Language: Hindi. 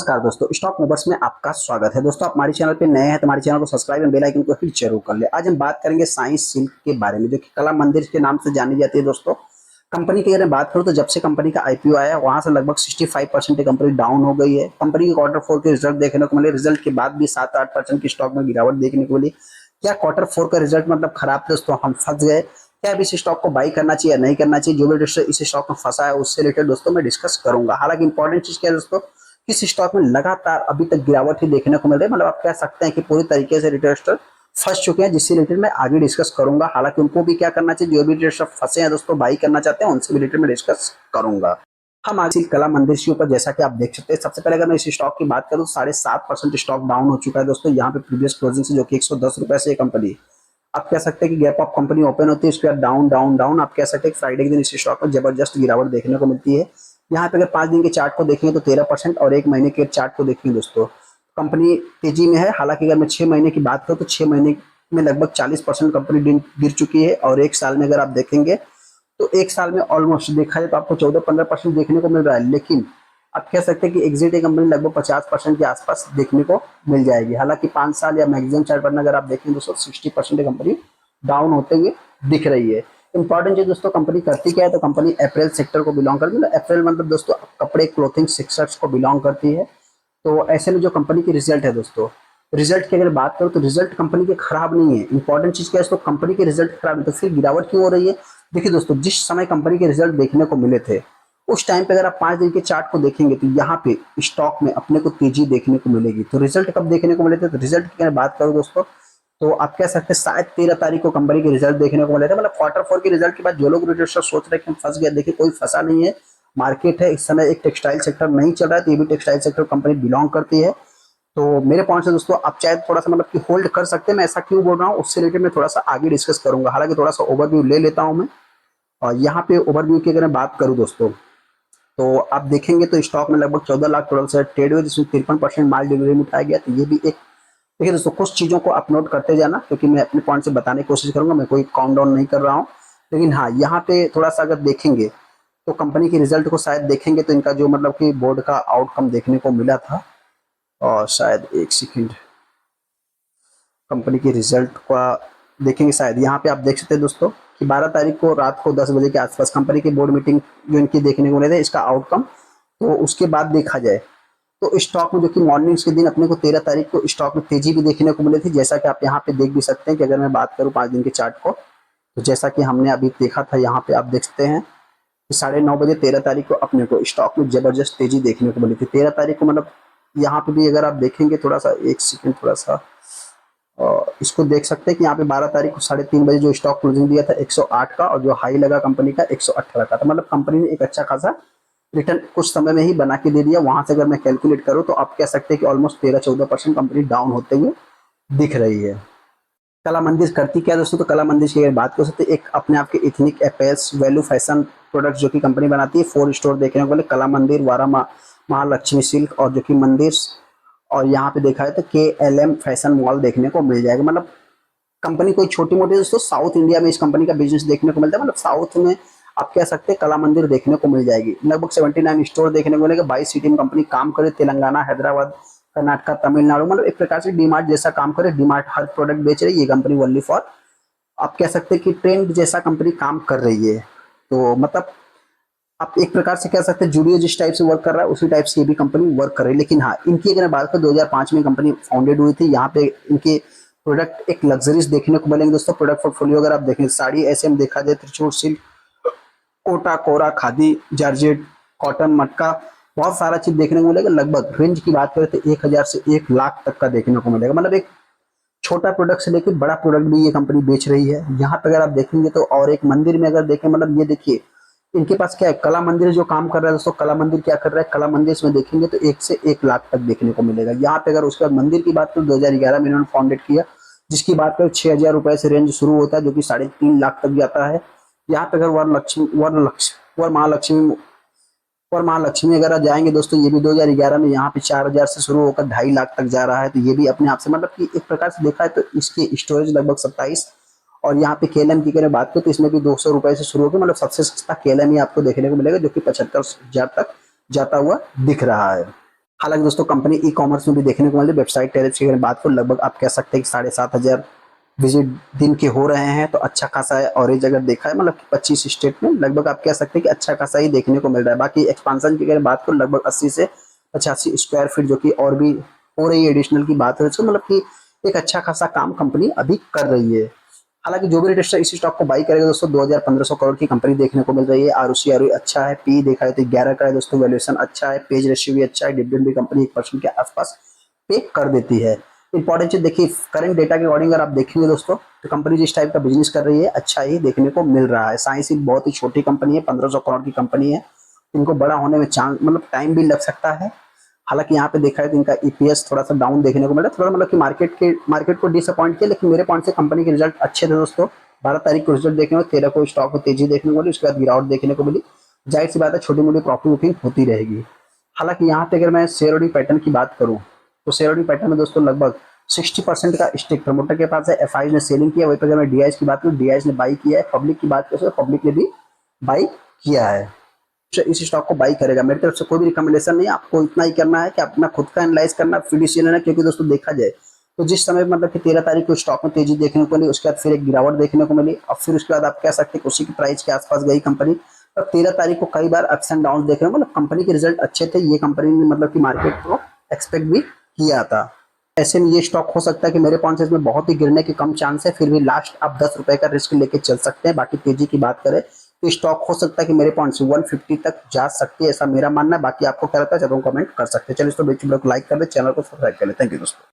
नमस्कार दोस्तों, स्टॉक मूवर्स में आपका स्वागत है। दोस्तों, आप हमारे चैनल पे नए हैं तो हमारे चैनल को सब्सक्राइब एंड बेल आइकन को हिट जरूर कर ले। आज हम बात करेंगे साइंस सिल्क के बारे में, जो कि कला मंदिर के नाम से जानी जाती है। दोस्तों, कंपनी की अगर बात करूं तो जब से कंपनी का आईपीओ आया वहां से लगभग 65% कंपनी डाउन हो गई है। कंपनी के क्वार्टर 4 के रिजल्ट देखने को मिले, रिजल्ट के बाद भी 7-8% की स्टॉक में गिरावट देखने को मिली। क्या क्वार्टर 4 का रिजल्ट मतलब खराब? दोस्तों, हम फंस गए। क्या अब इस स्टॉक को बाई करना चाहिए या नहीं करना चाहिए? जो भी दोस्तों इस स्टॉक में फंसा है उससे रिलेटेड दोस्तों मैं डिस्कस करूंगा। हालांकि इंपॉर्टेंट चीज क्या है दोस्तों, किस स्टॉक में लगातार अभी तक गिरावट ही देखने को मिल रही है। मतलब आप कह सकते हैं कि पूरी तरीके से रिटेल इन्वेस्टर फंस चुके हैं, जिससे रिलेटेड मैं आगे डिस्कस करूंगा। हालांकि उनको भी क्या करना चाहिए, जो भी रिटेल फंसे हैं दोस्तों, बाई करना चाहते हैं, उनसे भी रिलेटेड में डिस्कस करूंगा। हम आज कला मंदिर के ऊपर जैसा कि आप देख सकते हैं, सबसे पहले अगर मैं इस स्टॉक की बात करूं तो 7.5% स्टॉक डाउन हो चुका है दोस्तों। यहाँ पे प्रीवियस क्लोजिंग से, जो कि 110 रुपए से कंपनी, आप कह सकते हैं कि गैप ऑफ कंपनी ओपन होती है, उसके बाद डाउन डाउन डाउन, आप कह सकते हैं कि फ्राइडे के दिन इस स्टॉक में जबरदस्त गिरावट देखने को मिलती है। यहाँ पे अगर 5 दिन के चार्ट को देखेंगे तो 13% और 1 महीने के चार्ट को देखेंगे दोस्तों, कंपनी तेजी में है। हालांकि अगर मैं 6 महीने की बात करूँ तो 6 महीने में लगभग 40% कंपनी गिर चुकी है। और एक साल में अगर आप देखेंगे तो एक साल में ऑलमोस्ट देखा जाए तो आपको 14-15% देखने को मिल रहा है। लेकिन आप कह सकते हैं कि एग्जिट कंपनी लगभग 50% के आसपास देखने को मिल जाएगी। हालांकि 5 साल या मैक्सिमम चार्ट पर अगर आप देखेंगे दोस्तों 60% कंपनी डाउन होते हुए दिख रही है। इंपॉर्टेंट चीज दोस्तों, कंपनी करती क्या है, तो कंपनी अप्रैल सेक्टर को बिलोंग करती है। मतलब अप्रैल मतलब दोस्तों कपड़े क्लोथिंग सेक्टर्स को बिलोंग करती है। तो ऐसे में जो कंपनी की रिजल्ट है दोस्तों, रिजल्ट की अगर बात करो तो रिजल्ट कंपनी के खराब नहीं है। इंपॉर्टेंट चीज क्या है, तो कंपनी के रिजल्ट खराब है तो फिर गिरावट क्यों हो रही है? देखिए दोस्तों, जिस समय कंपनी के रिजल्ट देखने को मिले थे उस टाइम पे अगर आप 5 दिन के चार्ट को देखेंगे तो यहाँ पे स्टॉक में अपने को तेजी देखने को मिलेगी। तो रिजल्ट कब देखने को मिले थे, तो रिजल्ट की अगर बात करो दोस्तों तो आप कह सकते हैं शायद 13 तारीख को कंपनी के रिजल्ट देखने को मिले थे। मतलब क्वार्टर 4 के रिजल्ट के बाद जो लोग इन्वेस्टर सोच रहे हैं कि हम फंस गए, देखिए कोई फंसा नहीं है। मार्केट है इस समय, एक टेक्सटाइल सेक्टर नहीं चल रहा है तो ये भी टेक्सटाइल सेक्टर कंपनी बिलोंग करती है। तो मेरे पॉइंट से दोस्तों आप चाहे थोड़ा सा मतलब कि होल्ड कर सकते हैं। मैं ऐसा क्यों बोल रहा हूँ उससे रिलेटेड मैं थोड़ा सा आगे डिस्कस करूंगा। हालांकि थोड़ा सा ओवरव्यू ले लेता हूं मैं। और यहाँ पे ओवरव्यू की अगर मैं बात करूँ दोस्तों तो आप देखेंगे तो स्टॉक में लगभग 14 लाख टोटल से ट्रेड हुए, जिसमें 53% माल डिलीवरी में उठाया गया। तो ये भी एक, देखिए दोस्तों, कुछ चीज़ों को आप नोट करते जाना, क्योंकि मैं अपने पॉइंट से बताने की कोशिश करूंगा। मैं कोई काउंट डाउन नहीं कर रहा हूँ। लेकिन हाँ, यहाँ पे थोड़ा सा अगर देखेंगे तो कंपनी के रिजल्ट को शायद देखेंगे तो इनका जो मतलब कि बोर्ड का आउटकम देखने को मिला था। और शायद एक सेकेंड, कंपनी के रिजल्ट का देखेंगे शायद यहाँ पे आप देख सकते हैं दोस्तों कि 12 तारीख को रात को 10 बजे के आसपास कंपनी की बोर्ड मीटिंग जो इनकी देखने को मिले थे, इसका आउटकम। तो उसके बाद देखा जाए तो स्टॉक में, जो कि मॉर्निंग्स के दिन अपने को 13 तारीख को स्टॉक में तेजी भी देखने को मिली थी, जैसा कि आप यहाँ पे देख भी सकते हैं। कि अगर मैं बात करूँ 5 दिन के चार्ट को, तो जैसा कि हमने अभी देखा था, यहाँ पे आप देख सकते हैं कि 9:30 बजे 13 तारीख को अपने को स्टॉक में जबरदस्त तेजी देखने को मिली थी। 13 तारीख को मतलब यहाँ पे भी अगर आप देखेंगे थोड़ा सा, एक सेकेंड थोड़ा सा इसको देख सकते हैं कि यहाँ पे 12 तारीख को 3:30 बजे जो स्टॉक क्लोजिंग दिया था 108 का, और जो हाई लगा कंपनी का 118 का था। मतलब कंपनी ने एक अच्छा खासा रिटर्न कुछ समय में ही बना के दे दिया। वहां से अगर मैं कैलकुलेट करूँ तो आप कह सकते हैं कि ऑलमोस्ट 13-14% कंपनी डाउन होते हुए दिख रही है। कला मंदिर करती क्या है दोस्तों, तो कला मंदिर की अगर बात कर सकते हैं, एक अपने आप के ethnic appears value fashion product जो कि कंपनी बनाती है। 4 स्टोर देखने को मिले, कला मंदिर, वारा महालक्ष्मी सिल्क और जो कि मंदिर। और यहाँ पे देखा है तो KLM फैशन मॉल देखने को मिल जाएगा। मतलब कंपनी कोई छोटी मोटी दोस्तों, साउथ इंडिया में इस कंपनी का बिजनेस देखने को मिलता है। मतलब साउथ में आप कह सकते हैं कला मंदिर देखने को मिल जाएगी। लगभग 79 स्टोर देखने को मिलेगा। 22 सिटी में कंपनी काम करे, तेलंगाना, हैदराबाद, कर्नाटका, तमिलनाडु। मतलब एक प्रकार से डीमार्ट जैसा काम करे। डीमार्ट हर प्रोडक्ट बेच रही है, ये कंपनी ओनली फॉर, आप कह सकते हैं कि ट्रेंड जैसा कंपनी काम कर रही है। तो मतलब आप एक प्रकार से कह सकते हैं जूडियो जिस टाइप से वर्क कर रहा है उसी टाइप से ये भी कंपनी वर्क कर रही है। लेकिन हाँ, इनकी अगर बात करें 2005 में कंपनी फाउंडेड हुई थी। यहाँ पे इनके प्रोडक्ट एक लग्जरीज देखने को मिलेंगे दोस्तों। प्रोडक्ट पोर्टफोलियो अगर आप देखें, साड़ी ऐसे में देखा जाए, त्रिचूर सिल्क, कोटा, कोरा, खादी, जॉर्जेट, कॉटन, मटका, बहुत सारा चीज देखने को मिलेगा। लगभग रेंज की बात करें तो 1000 से 1 लाख तक का देखने को मिलेगा। मतलब एक छोटा प्रोडक्ट से लेकर बड़ा प्रोडक्ट भी ये कंपनी बेच रही है। यहाँ पे अगर आप देखेंगे तो, और एक मंदिर में अगर देखें, मतलब ये देखिए इनके पास क्या है, कला मंदिर जो काम कर रहा है दोस्तों। कला मंदिर क्या कर रहा है, कला मंदिर इसमें देखेंगे तो 1 से 1 लाख तक देखने को मिलेगा। यहाँ पे अगर उसके बाद मंदिर की बात करें, 2011 में इन्होंने फाउंडेड किया, जिसकी बात करें 6000 रुपए से रेंज शुरू होता है, जो कि 3.5 लाख तक जाता है। यहाँ पे अगर वर महालक्ष्मी अगर आप जाएंगे दोस्तों, ये भी 2011 में यहाँ पे 4000 से शुरू होकर 2.5 लाख तक जा रहा है। तो ये भी अपने आप से मतलब कि एक प्रकार से देखा है तो इसकी स्टोरेज लगभग 27। और यहाँ पे KLM की अगर बात करें तो इसमें भी 200 रुपए से शुरू होकर, मतलब सबसे सस्ता KLM ही आपको देखने को मिलेगा, जो कि 75,000 तक जाता हुआ दिख रहा है। हालांकि दोस्तों कंपनी ई कॉमर्स में भी देखने को मिली, वेबसाइट टेरिफ की अगर बात करूँ लगभग आप कह सकते हैं कि 7,500 विजिट दिन के हो रहे हैं, तो अच्छा खासा है। और एज अगर देखा है मतलब 25 स्टेट में लगभग आप कह सकते हैं कि अच्छा खासा ही देखने को मिल रहा है। बाकी एक्सपांसन की अगर बात करूँ लगभग 80 से 85 स्क्वायर फीट जो कि और भी हो रही है एडिशनल की बात है, तो मतलब कि एक अच्छा खासा काम कंपनी अभी कर रही है। हालांकि जो भी रजिस्टर इस स्टॉक को बाई करेगा दोस्तों 2,500 करोड़ की कंपनी देखने को मिल रही है। आरओसी आरओई अच्छा है, पी देखा है तो 11 का है दोस्तों, वैल्यूएशन अच्छा है, पेज रेशियो भी अच्छा है, डिविडेंड भी कंपनी 1% के आसपास पे कर देती है। इंपॉर्टेंट चीज देखिए, करंट डेटा के अकॉर्डिंग अगर आप देखेंगे दोस्तों तो कंपनी जिस टाइप का बिजनेस कर रही है अच्छा ही देखने को मिल रहा है। साइंस एक बहुत ही छोटी कंपनी है, 1,500 करोड़ की कंपनी है, इनको बड़ा होने में चांस मतलब टाइम भी लग सकता है। हालांकि यहाँ पे देखा है तो इनका ईपीएस थोड़ा सा डाउन देखने को मिला, थोड़ा मतलब कि मार्केट को डिसअपॉइंट किया, लेकिन मेरे पॉइंट से कंपनी के रिजल्ट अच्छे थे दोस्तों। 12 तारीख को रिजल्ट देखने को 13 को स्टॉक में तेजी देखने को मिली, उसके बाद गिरावट देखने को मिली। जाहिर सी बात है छोटी मोटी प्रॉफिट बुकिंग होती रहेगी। हालांकि यहाँ पे अगर मैं शेयर होल्डिंग पैटर्न की बात करूँ तो शेयर होल्डिंग पैटर्न में दोस्तों लगभग 60% का स्टेक प्रमोटर के पास है, एफआई ने सेलिंग किया। वही पर अगर मैं डीआईएस की बात करूँ डीआईएस ने बाई किया है। पब्लिक की बात करें तो पब्लिक ने भी बाई किया है। इस स्टॉक को बाई करेगा। मेरी तरफ से कोई भी रिकमेंडेशन नहीं है, आपको इतना ही करना है कि अपना खुद का एनालाइज करना, फिड्यूशियल लेना। क्योंकि दोस्तों देखा जाए तो जिस समय मतलब कि 13 तारीख को स्टॉक में तेजी देखने को मिली, उसके बाद फिर एक गिरावट देखने को मिली, और फिर उसके बाद आप कह सकते हैं उसी की प्राइस के आसपास गई कंपनी। और 13 तारीख को कई बार अप्स एंड डाउन देखने को मतलब कंपनी के रिजल्ट अच्छे थे, ये कंपनी ने मतलब कि मार्केट को एक्सपेक्ट भी किया था। ऐसे में ये स्टॉक हो सकता है कि मेरे पॉइंट से इसमें बहुत ही गिरने के कम चांस है, फिर भी लास्ट आप 10 रुपए का रिस्क लेके चल सकते हैं। बाकी तेजी की बात करें तो स्टॉक हो सकता है कि मेरे पॉइंट से 150 तक जा सकती है, ऐसा मेरा मानना है। बाकी आपको क्या लगता है चलो कमेंट कर सकते हैं। चलिए इस वीडियो को लाइक कर दे, चैनल को सब्सक्राइब कर ले। थैंक यू दोस्तों।